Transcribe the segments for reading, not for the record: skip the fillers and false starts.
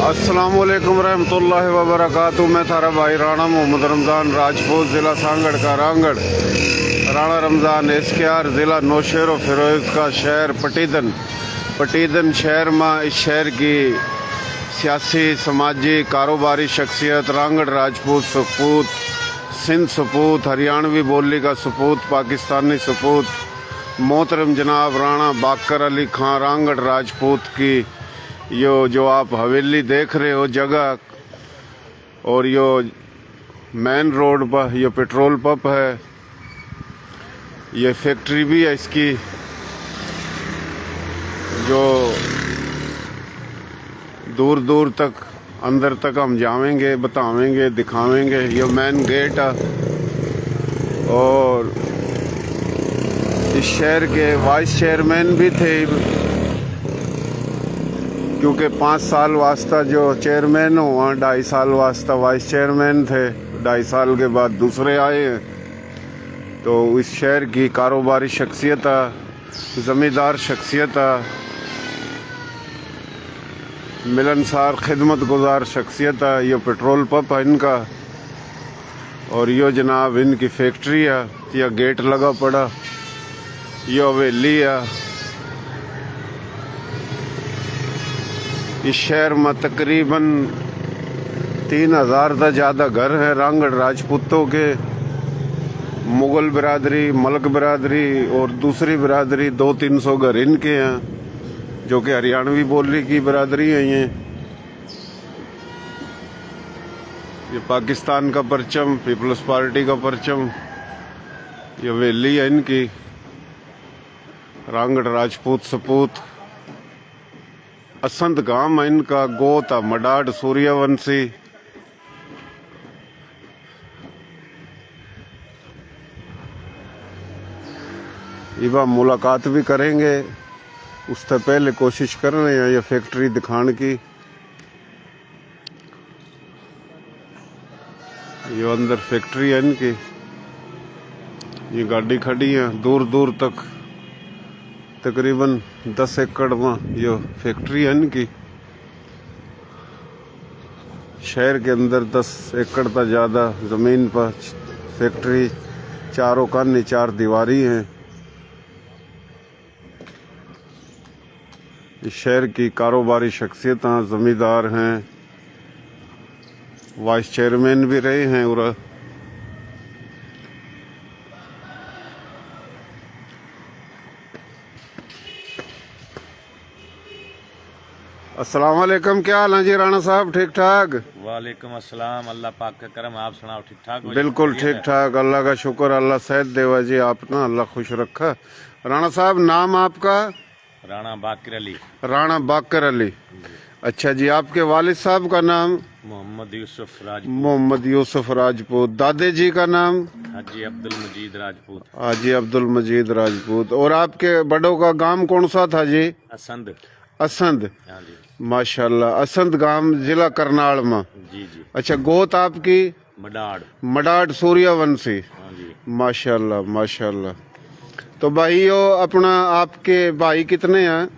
अस्सलामुअलैकुम रहमतुल्लाहि व बरकातुहू। मैं थारा भाई राणा मोहम्मद रमज़ान राजपूत, ज़िला सांगड़ का रांगड़। राणा रमज़ान एसकेआर, ज़िला नौशेर व फिरोज़ का शहर पटीदन शहर में इस शहर की सियासी, समाजी, कारोबारी शख्सियत रांगड़ राजपूत सपूत, सिंध सपूत, हरियाणवी बोली का सपूत, पाकिस्तानी सपूत, मोहतरम जनाब राणा बाकर अली खां रांगड़ राजपूत की यो जो आप हवेली देख रहे हो जगह, और यो मेन रोड पर ये पेट्रोल पंप है, ये फैक्ट्री भी है इसकी, जो दूर दूर तक अंदर तक हम जाएंगे, बतावेंगे, दिखावेंगे। ये मेन गेट है। और इस शहर के वाइस चेयरमैन भी थे, क्योंकि 5 साल वास्ता जो चेयरमैन हुआ, 2.5 साल वास्ता वाइस चेयरमैन थे, 2.5 साल के बाद दूसरे आए हैं। तो इस शहर की कारोबारी शख्सियत, ज़मींदार शख्सियत, मिलनसार खिदमत गुजार शख्सियत। ये पेट्रोल पंप है इनका, और यो जनाब इनकी फैक्ट्री है। यह गेट लगा पड़ा, यो हवेली है। इस शहर में तकरीबन 3000 से ज़्यादा घर हैं रांगड़ राजपूतों के। मुगल बिरादरी, मलक बिरादरी और दूसरी बिरादरी 200-300 घर इनके हैं, जो कि हरियाणवी बोली की बिरादरी है। ये पाकिस्तान का परचम, पीपल्स पार्टी का परचम, ये हवेली है इनकी रांगड़ राजपूत सपूत। असंत गांव है इनका, गोता मडाड सूर्यवंशी। इबा मुलाकात भी करेंगे, उससे पहले कोशिश कर रहे हैं ये फैक्ट्री दिखाने की। ये अंदर फैक्ट्री है इनकी, ये गाड़ी खड़ी है दूर दूर तक, तकरीबन 10 एकड़ में ये फैक्ट्री है इनकी। शहर के अंदर 10 एकड़ से ज़्यादा ज़मीन पर फैक्ट्री, चारों कानी 4 दीवारी हैं। इस शहर की कारोबारी शख्सियत ज़मींदार हैं, वाइस चेयरमैन भी रहे हैं। और अस्सलाम वालेकुम, क्या हाल है जी राणा साहब? ठीक ठाक? वालेकुम अस्सलाम, अल्लाह पाक का करम। आप सुनाओ, ठीक ठाक हो? बिल्कुल ठीक ठाक, अल्लाह का शुक्र, अल्लाह सेहत देवा जी, आप ना अल्लाह खुश रखा। राणा साहब, नाम आपका? राणा बाकर अली। राणा बाकर अली, अच्छा जी। आपके वालिद साहब का नाम? मोहम्मद यूसुफ राजपूत। मोहम्मद यूसुफ राजपूत। दादे जी का नाम? हाजी अब्दुल मजीद राजपूत। हाजी अब्दुल मजीद राजपूत। और आपके बड़ों का गांव कौन सा था जी? असंद। असंद, हाँ जी। माशाल्लाह। असंद गांव, जिला करनाल में। जी जी। अच्छा, गोत आपकी? मडाड। मडाड सूर्यवंशी, हाँ जी। माशाल्लाह माशाल्लाह। तो भाइयों, अपना आपके भाई कितने हैं?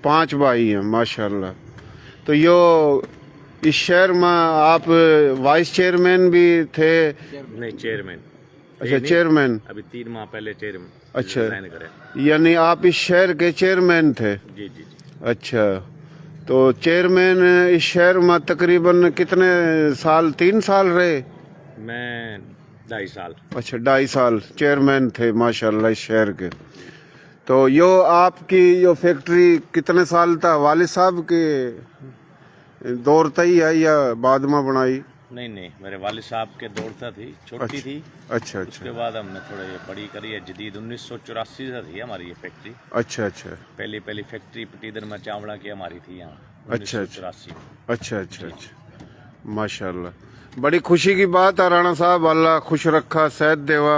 5 भाई हैं, माशाल्लाह। तो यो इस शहर में आप वाइस चेयरमैन भी थे? नहीं, चेयरमैन। अच्छा, चेयरमैन। अभी 3 माह पहले चेयरमैन। अच्छा, रिजाइन करे। यानी आप इस शहर के चेयरमैन थे? जी जी। अच्छा, तो चेयरमैन इस शहर में तकरीबन कितने साल? 3 साल रहे? मैं 2.5 साल। अच्छा, 2.5 साल चेयरमैन थे, माशाल्लाह, इस शहर के। तो यो आपकी यो फैक्ट्री कितने साल तक वालिद साहब के दौर तक ही है या बाद में बनाई? नहीं नहीं, मेरे वालिद साहब के दौर से थी, छोटी थी। अच्छा उसके अच्छा बाद हमने थोड़े बड़ी करी है, जदीद 1984 से थी हमारी ये फैक्ट्री। अच्छा अच्छा पहली फैक्ट्री पटीदन में चावड़ा की हमारी थी यहाँ। अच्छा 1984। अच्छा अच्छा अच्छा, माशाल्लाह। बड़ी खुशी की बात है राणा साहब, अल्लाह खुश रखा, सेहत देवा।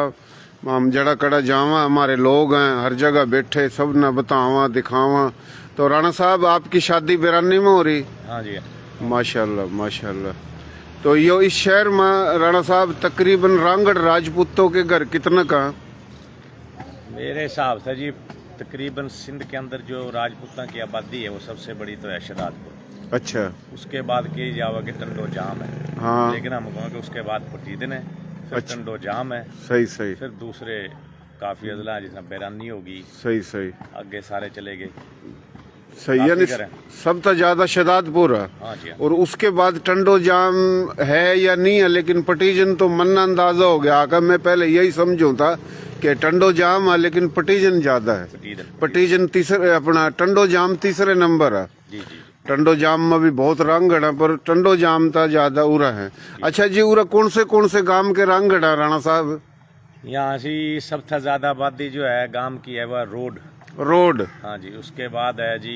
हम जड़ा कड़ा जावा, हमारे लोग हैं हर जगह बैठे, सब न बतावा दिखावा। तो राणा साहब, आपकी शादी बिरानी में हो रही? हाँ जी। माशाल्लाह माशाल्लाह। तो यो इस शहर में राणा साहब तकरीबन रांगड़ राजपूतों के घर कितने का? मेरे हिसाब से जी तकरीबन सिंध के अंदर जो राजपूतों की आबादी है वो सबसे बड़ी तो है शहदादपुर। अच्छा। उसके बाद की जाओगे टंडो जाम है। हाँ। लेकिन हम कहेंगे उसके बाद पटीदन है, फिर अच्छा। टंडो जाम है, सही सही फिर दूसरे काफ़ी अजला हैं, जिसमें बैरानी होगी, सही सही आगे सारे चले गए। सही, यानी काफी घर हैं। सब तो ज्यादा शहदादपुर है। हाँ जी हाँ। और उसके बाद टंडो जाम है या नहीं है, लेकिन पटीजन तो मन अंदाजा हो गया आका। मैं पहले यही समझूं था कि टंडो जाम है, लेकिन पटीजन ज्यादा है। पटीजन तीसरे, अपना टंडो जाम तीसरे नंबर है। जी जी। टंडो जाम में भी बहुत रांगड़ है, पर टंडो जाम था ज्यादा उरा है। अच्छा जी, उरा कौन से गांव के रांगड़ है राणा साहब? यहाँ से सबसे ज्यादा आबादी जो है गांव की है वह रोड। हाँ जी। उसके बाद है जी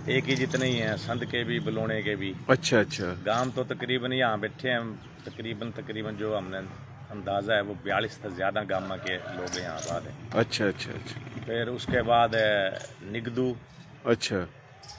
एक ही जितने ही हैं, संध के भी बलोने के भी। अच्छा अच्छा। गांव तो तकरीबन यहाँ बैठे हैं तकरीबन जो हमने अंदाजा है वो 42 से ज्यादा गांव के लोग यहाँ आबाद है। अच्छा अच्छा अच्छा। फिर उसके बाद है निगदू। अच्छा।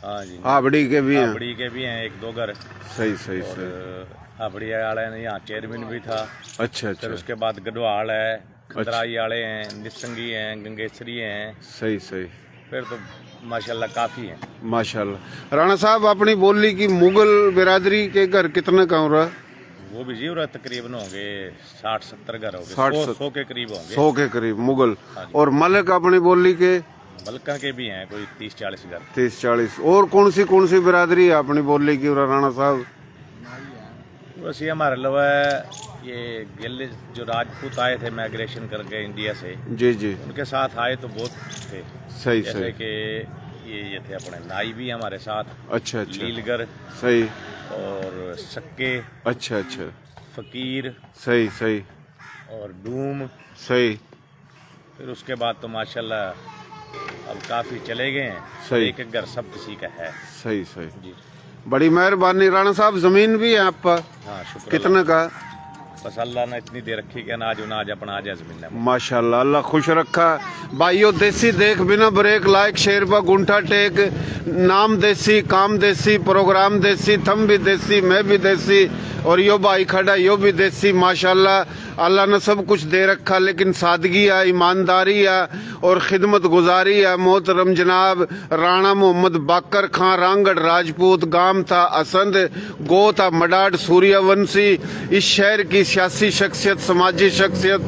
हाँ जी। हाबड़ी के भी हैं? हाबड़ी के भी हैं एक दो घर। सही सही और सही। हाबड़ी वाले ने यहाँ चेयरमैन भी था। अच्छा अच्छा। फिर उसके बाद गढ़वाल है, खंदराई वाले हैं, निसंगी हैं, गंगेसरी हैं। सही सही। फिर तो माशाल्लाह काफी हैं। माशाल्लाह। राणा साहब, अपनी बोली की मुगल बिरादरी के घर कितने का हो रहा? वो भी जी तकरीबन होंगे 60-70 घर होंगे। 100 के करीब होंगे। 100 के करीब मुगल। हाँ। और मलक अपनी बोली के? मलका के भी हैं कोई 30-40 घर। 30-40। और कौन सी बिरादरी है अपनी बोली की राणा साहब? बस ये हमारे लवा ये गिल जो राजपूत आए थे माइग्रेशन करके इंडिया से। जी जी। उनके साथ आए तो बहुत थे। सही जैसे सही। कि ये थे अपने नाई भी हमारे साथ। अच्छा अच्छा। लीलगर। सही। और सक्के। अच्छा अच्छा। फकीर। सही सही। और डूम। सही। फिर उसके बाद तो माशाल्लाह अब काफी चले गए हैं। सही। एक एक घर सब किसी का है। सही सही जी। बड़ी मेहरबानी राणा साहब। जमीन भी है आपका? हाँ शुक्र। कितने का? बस अल्लाह ने इतनी दे रखी कि अनाज अपना आ जाए जमीन में। माशाल्लाह, अल्लाह खुश रखा। भाइयों, देसी देख बिना ब्रेक, लाइक शेरबा गुंठा टेक, नाम देसी, काम देसी, प्रोग्राम देसी, थम भी देसी, मैं भी देसी, और यो भाई खड़ा यो भी देसी। माशाल्लाह, अल्लाह ने सब कुछ दे रखा, लेकिन सादगी है, ईमानदारी है और खिदमत गुजारी है। मोहतरम जनाब राणा मोहम्मद बाकर खां रांगड़ राजपूत, गांव था असंध, गो था मडाड सूर्यवंशी। इस शहर की सियासी शख्सियत, समाजी शख्सियत,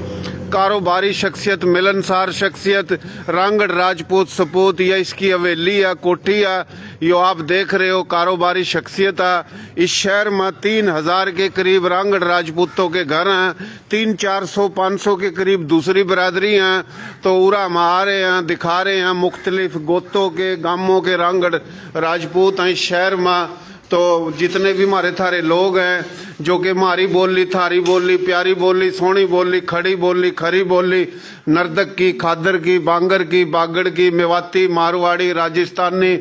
कारोबारी शख्सियत, मिलनसार शख्सियत रांगड़ राजपूत सपूत, या इसकी हवेली है, कोठी है, यो आप देख रहे हो, कारोबारी शख्सियत है। इस शहर में 3000 के करीब रांगड़ राजपूतों के घर हैं, 300-400-500 के करीब दूसरी बिरादरी हैं। तो उरा हम आ रहे हैं, दिखा रहे हैं मुख्तलिफ गोतों के, गांवों के रांगड़ राजपूत हैं इस शहर में। तो जितने भी हमारे थारे लोग हैं, जो कि हमारी बोली, थारी बोली, प्यारी बोली, सोनी बोली, खड़ी बोली, खरी बोली, नर्दक की, खादर की, बांगर की, बागड़ की, मेवाती, मारवाड़ी, राजस्थानी,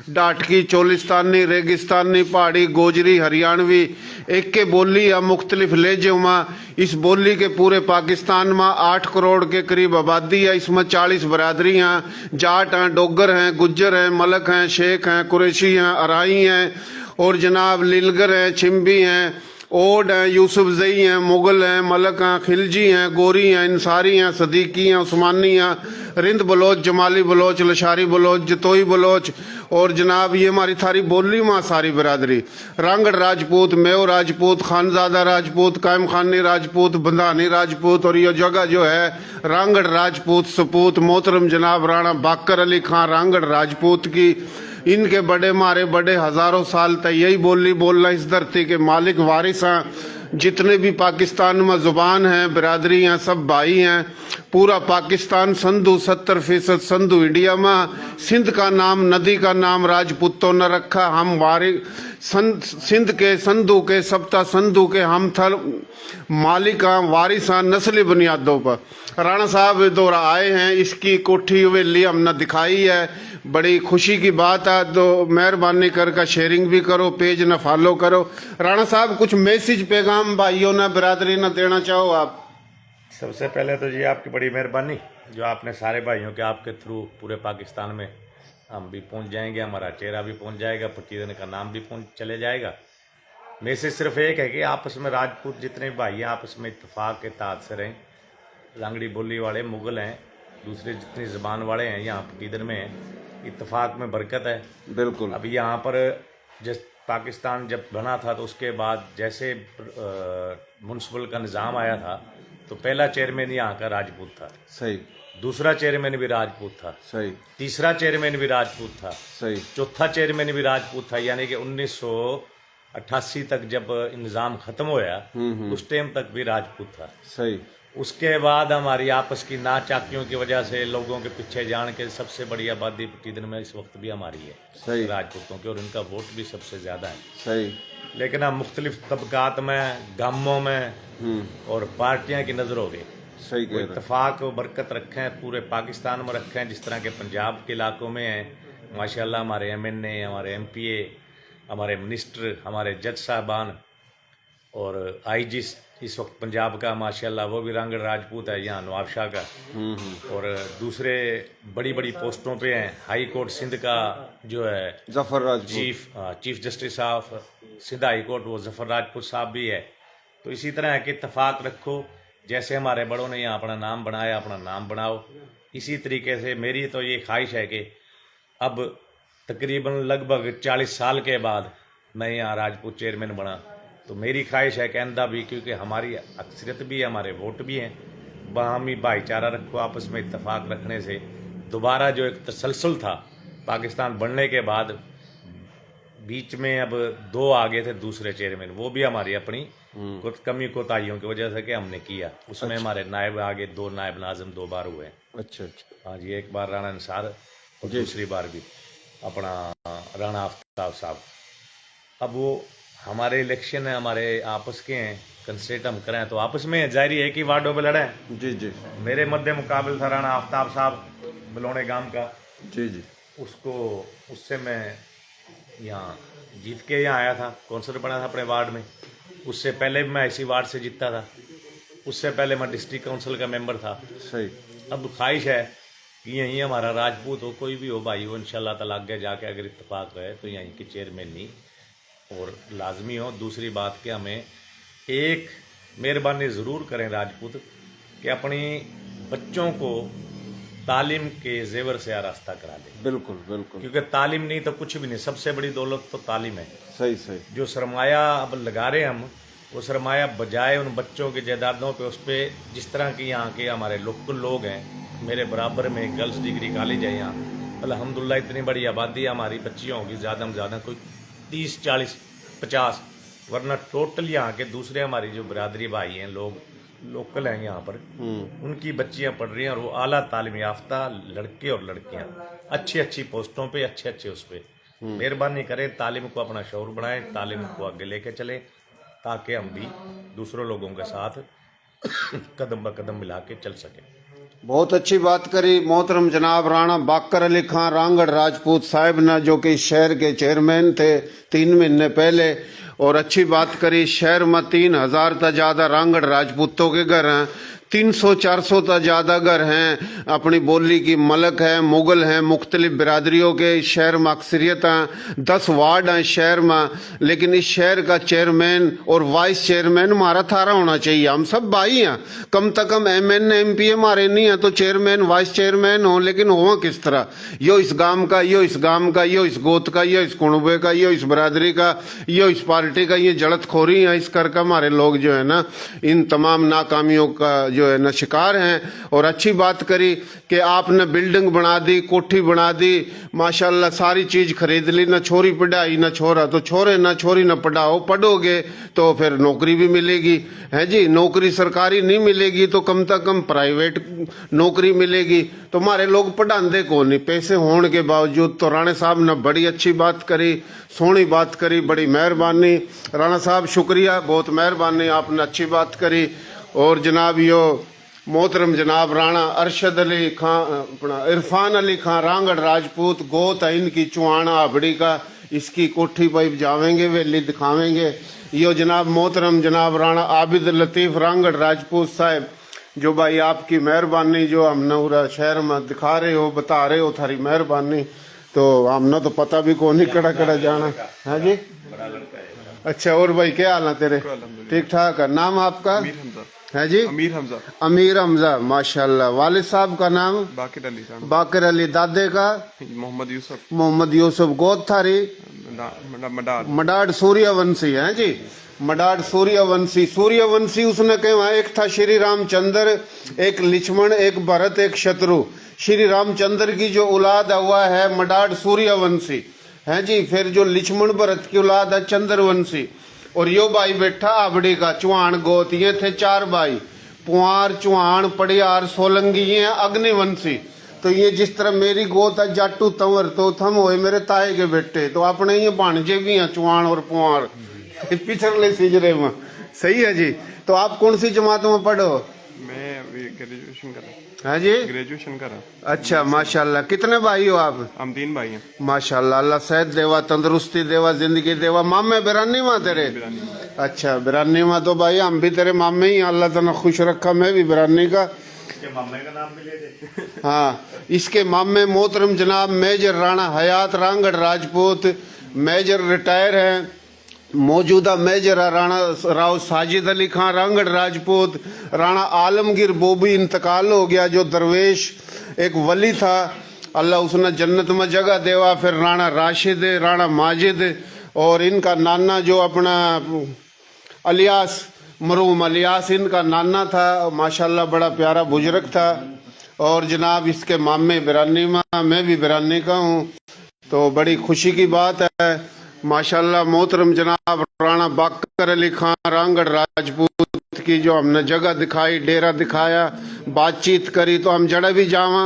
डाटकी, चोलिस्तानी, रेगिस्तानी, पहाड़ी, गोजरी, हरियाणवी, एक के बोली या मुख्तलिफ लहजों में। इस बोली के पूरे पाकिस्तान में 8 करोड़ के करीब आबादी है। इसमें 40 बरादरी हैं, जाट हैं, डोगर हैं, गुज्जर हैं, मलक हैं, शेख हैं, कुरैशी हैं, अराई हैं, और जनाब लीलगर हैं, छिम्बी हैं, ओड हैं, यूसुफजई हैं, मुगल हैं, मलक हैं, खिलजी हैं, गोरी हैं, इंसारी हैं, सदीकी हैं, उस्मानी हैं, रिंद बलोच, जमाली बलोच, लशारी बलोच, जतोई बलोच, और जनाब ये हमारी थारी बोली में सारी बिरादरी रांगड़ राजपूत, मेव राजपूत, खानजादा राजपूत, कायम खानी राजपूत, बंधानी राजपूत। और ये जगह जो है रांगड़ राजपूत सपूत मोहतरम जनाब राणा बाकर अली खां रांगड़ राजपूत की। इनके बड़े मारे बड़े हजारों साल तक यही बोली बोलना, इस धरती के मालिक वारिस हैं। जितने भी पाकिस्तान में जुबान हैं, बिरादरी हैं, सब भाई हैं। पूरा पाकिस्तान संधु, 70% संधु इंडिया में। सिंध का नाम, नदी का नाम राजपूतों ने रखा। हम सिंध के, संधु के, सप्ता संधु के हम थल मालिका वारिसा नस्ली बुनियादों पर। राणा साहब दौरा आए हैं, इसकी कोठी हवेली हमने दिखाई है। बड़ी खुशी की बात है, तो मेहरबानी करके शेयरिंग भी करो, पेज न फॉलो करो। राणा साहब, कुछ मैसेज पैगाम भाइयों ने, बिरादरी ने देना चाहो आप? सबसे पहले तो जी आपकी बड़ी मेहरबानी जो आपने सारे भाइयों के, आपके थ्रू पूरे पाकिस्तान में हम भी पहुंच जाएंगे, हमारा चेहरा भी पहुंच जाएगा, पटीजन का नाम भी पहुंच चले जाएगा। मैसेज सिर्फ एक है कि आपस में राजपूत जितने भाई हैं आपस में इत्तेफाक के तहत से रहें। लांगड़ी बोली वाले मुगल हैं, दूसरे जितनी ज़बान वाले हैं यहाँ पटीदर में इत्तेफाक में बरकत है। बिल्कुल। अब यहाँ पर जिस पाकिस्तान जब बना था तो उसके बाद जैसे म्युनिसिपल का निज़ाम आया था तो पहला चेयरमैन यहाँ का राजपूत था, सही। दूसरा चेयरमैन भी राजपूत था, सही। तीसरा चेयरमैन भी राजपूत था, सही। चौथा चेयरमैन भी राजपूत था। यानी कि 1988 तक जब निज़ाम ख़त्म होया उस टाइम तक भी राजपूत था। सही। उसके बाद हमारी आपस की नाचाकियों की वजह से लोगों के पीछे जान के सबसे बड़ी आबादी पटीदर में इस वक्त भी हमारी है, सही। राजपूतों की, और इनका वोट भी सबसे ज़्यादा है। सही। लेकिन हम मुख्तलिफ तबकात में, गामों में और पार्टियां की नज़र हो गई, सही कह रहे इत्तेफाक बरकत रखें, पूरे पाकिस्तान में रखें। जिस तरह के पंजाब के इलाकों में हैं, माशाल्लाह हमारे MNA, हमारे MPA, हमारे मिनिस्टर, हमारे जज साहबान और IG इस वक्त पंजाब का माशाल्लाह वो भी रांगड़ राजपूत है, यहाँ नवाब शाह का, और दूसरे बड़ी बड़ी पोस्टों पे हैं। हाई कोर्ट सिंध का जो है Zafar Rajput, chief justice of Sindh high court, वो जफर राजपूत साहब भी है। तो इसी तरह के इत्तेफाक रखो, जैसे हमारे बड़ों ने यहाँ अपना नाम बनाया, अपना नाम बनाओ। इसी तरीके से मेरी तो ये ख्वाहिश है कि अब तकरीबन लगभग 40 साल के बाद मैं यहाँ राजपूत चेयरमैन बना, तो मेरी ख्वाहिश है कि आइंदा भी, क्योंकि हमारी अक्सरियत भी है, हमारे वोट भी हैं, बाहमी भाईचारा रखो, आपस में इत्तेफाक रखने से दोबारा जो एक तसलसल था पाकिस्तान बनने के बाद, बीच में अब 2 आ गए थे दूसरे चेयरमैन, वो भी हमारी अपनी कुछ कमी कोताहियों की वजह से कि हमने किया। उसमें हमारे नायब आगे 2 नायब नाज़िम 2 बार हुए। अच्छा अच्छा। हाँ जी, एक बार राणा अंसार और दूसरी बार भी अपना राणा आफ्ताब साहब। अब वो हमारे इलेक्शन है, हमारे आपस के हैं, कंस्टेट हम करें तो आपस में जारी है कि वार्डों में लड़े। जी जी। मेरे मध्य मुकाबिल था राणा आफ्ताब साहब बलौने गांव का, जी जी। उससे मैं यहाँ जीत के यहाँ आया था, कौंसलर बना था अपने वार्ड में। उससे पहले भी मैं इसी वार्ड से जीता था, उससे पहले मैं डिस्ट्रिक्ट काउंसिल का मेंबर था। सही। अब ख्वाहिश है कि यहीं हमारा राजपूत हो, कोई भी हो भाई हो, इंशाल्लाह ताला आगे जाके अगर इत्तेफाक रहे तो यहीं की चेयरमैन नहीं और लाजमी हो। दूसरी बात कि हमें एक मेहरबानी ज़रूर करें राजपूत कि अपनी बच्चों को तालीम के जेवर से आरास्ता करा दें। बिल्कुल बिल्कुल। क्योंकि तालीम नहीं तो कुछ भी नहीं, सबसे बड़ी दौलत तो तालीम है। सही सही। जो सरमाया अब लगा रहे हम, वो सरमाया बजाय उन बच्चों की जायदादों पे, उस पर जिस तरह के यहाँ के हमारे लोकल लोग हैं, मेरे बराबर में गर्ल्स डिग्री कॉलेज है यहाँ, अल्हम्दुलिल्लाह इतनी बड़ी आबादी हमारी बच्चियों की, ज़्यादा में ज़्यादा कोई 30, 40, 50, वरना टोटल यहाँ के दूसरे हमारी जो बरादरी भाई हैं, लोग लोकल हैं यहाँ पर, उनकी बच्चियाँ पढ़ रही हैं और वो आला तालीम याफ्ता लड़के और लड़कियाँ अच्छी अच्छी पोस्टों पे, अच्छे अच्छे उस पर। मेहरबानी करें, तालीम को अपना शौर बनाएं, तालीम को आगे लेके चलें, ताकि हम भी दूसरों लोगों के साथ कदम ब कदम मिला के चल सकें। बहुत अच्छी बात करी मोहतरम जनाब राणा बाकर अली खान रांगड़ राजपूत साहब ने, जो कि शहर के चेयरमैन थे 3 महीने पहले, और अच्छी बात करी। शहर में 3000 तक ज़्यादा रांगड़ राजपूतों के घर हैं, 300-400 तक ज़्यादा घर हैं, अपनी बोली की मलक है, मुगल हैं, मुख्तलिफ बिरादरियों के शहर में अक्सरियत हैं, 10 वार्ड हैं शहर में, लेकिन इस शहर का चेयरमैन और वाइस चेयरमैन हमारा थारा होना चाहिए। हम सब भाई हैं, कम से कम MNA MP हमारे नहीं है तो चेयरमैन वाइस चेयरमैन हो, लेकिन हो किस तरह, यो इस गांव का, यो इस गांव का, यो इस गोत का, यो इस कुणबे का, यो इस बरादरी का, यो इस पार्टी का, ये जड़तखोरी है। इस करके हमारे लोग जो है ना इन तमाम नाकामियों का जो है ना शिकार हैं। और अच्छी बात करी कि आपने बिल्डिंग बना दी, कोठी बना दी, माशाल्लाह सारी चीज खरीद ली, ना छोरी पढ़ाई ना छोरा, तो छोरे ना छोरी ना पढ़ाओ, पढ़ोगे तो फिर नौकरी भी मिलेगी, है जी। नौकरी सरकारी नहीं मिलेगी तो कम से कम प्राइवेट नौकरी मिलेगी। तो हमारे लोग पढ़ाते कौन नहीं, पैसे होने के बावजूद। तो राणा साहब ने बड़ी अच्छी बात करी, सोहनी बात करी, बड़ी मेहरबानी राणा साहब, शुक्रिया, बहुत मेहरबानी, आपने अच्छी बात करी। और जनाब यो मोहतरम जनाब राणा अरशद अली खान, अपना इरफान अली खान रांगड़ राजपूत, गोत है इनकी चुहाना आबड़ी का, इसकी कोठी पर जावेंगे, वेली दिखावेंगे। यो जनाब मोहतरम जनाब राणा आबिद लतीफ़ रांगड़ राजपूत साहब, जो भाई आपकी मेहरबानी, जो हम नूरा शहर में दिखा रहे हो, बता रहे हो, थारी मेहरबानी। तो हमने तो पता भी कौन नहीं कड़ा कड़ा जाना है जी। अच्छा, और भाई क्या हाल है तेरे? ठीक ठाक है। नाम आपका? है जी? अमीर हमजा, अमीर हमजा, माशाल्लाह। वालिद साहब का नाम? बाकिर अली राणा, बाकर अली। दादे का? मोहम्मद यूसुफ, मोहम्मद यूसुफ। गोद थारी? मडार, मडाड सूर्यवंशी है जी। मडाड सूर्यवंशी। सूर्यवंशी उसने कहा, एक था श्री रामचंद्र, एक लक्ष्मण, एक भरत, एक शत्रु। श्री रामचंद्र की जो औलाद हुआ है मडाड सूर्यवंशी है जी। फिर जो लक्ष्मण भरत की औलाद है चंद्रवंशी। और यो भाई बैठा आबड़ी का, चौहान गोत। ये थे 4 भाई, पुआर, चौहान, पड़ियार, सोलंगी, ये है अग्निवंशी। तो ये जिस तरह मेरी गोत है जाटू तंवर, तो थम होए मेरे ताए के बेटे। तो अपने ये भाणजे भी हैं चौहान और पुआर पिछले सिजरे में। सही है जी। तो आप कौन सी जमात में पढ़ो? मैं अभी ग्रेजुएशन कर रहा हूँ। है जी? ग्रेजुएशन कर रहा हूँ। अच्छा, माशाल्लाह। कितने भाई हो आप? हम 3 भाई हैं। माशाल्लाह। अल्लाह सेहत देवा, तंदुरुस्ती देवा, जिंदगी देवा। मामे बिरानी माँ तेरे? अच्छा, बिरानी माँ। तो भाई हम भी तेरे मामे ही हैं। अल्लाह तना खुश रखा। मैं भी बिरानी का। मामे का नाम भी ले दे। हाँ, इसके मामे मोहतरम जनाब मेजर राणा हयात रांगड़ राजपूत, मेजर रिटायर हैं। मौजूदा मेजर राणा राव साजिद अली खान रांगड़ राजपूत। राणा आलमगीर बोबी इंतकाल हो गया, जो दरवेश एक वली था, अल्लाह उसने जन्नत में जगह देवा। फिर राणा राशिद, राणा माजिद, और इनका नाना जो अपना अलियास, मरूम अलियास इनका नाना था। माशाल्लाह बड़ा प्यारा बुजुर्ग था। और जनाब इसके मामे बिरानी माँ, मैं भी बिरानी का हूँ। तो बड़ी खुशी की बात है। माशाल्लाह मोहतरम जनाब राणा बाकर अली खान रांगड़ राजपूत की जो हमने जगह दिखाई, डेरा दिखाया, बातचीत करी, तो हम जड़े भी जावा।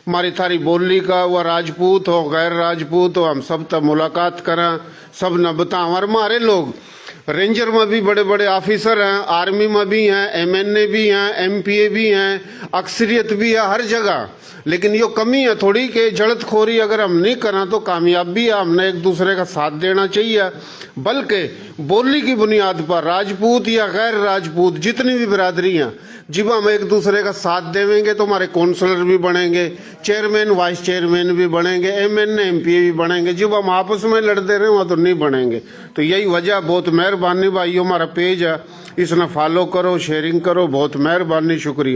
हमारी थारी बोली का वह राजपूत हो गैर राजपूत हो, हम सब तक मुलाकात करें, सब न बताओ। और हमारे लोग रेंजर में भी बड़े बड़े ऑफिसर हैं, आर्मी में भी हैं, एमएनए भी हैं, एमपीए भी हैं, अक्सरियत भी है हर जगह। लेकिन यो कमी है थोड़ी कि जड़तखोरी अगर हम नहीं करें तो कामयाबी है। हमने एक दूसरे का साथ देना चाहिए। बल्कि बोली की बुनियाद पर राजपूत या गैर राजपूत जितनी भी बिरादरी हैं, जब हम एक दूसरे का साथ देवेंगे तो हमारे काउंसलर भी बनेंगे, चेयरमैन वाइस चेयरमैन भी बनेंगे, एमएनए एमपीए भी बनेंगे। जब हम आपस में लड़ते रहे वहाँ तो नहीं बनेंगे। तो यही वजह। बहुत मेहरबानी भाइयों। हमारा पेज है, इसने फॉलो करो, शेयरिंग करो। बहुत मेहरबानी, शुक्रिया।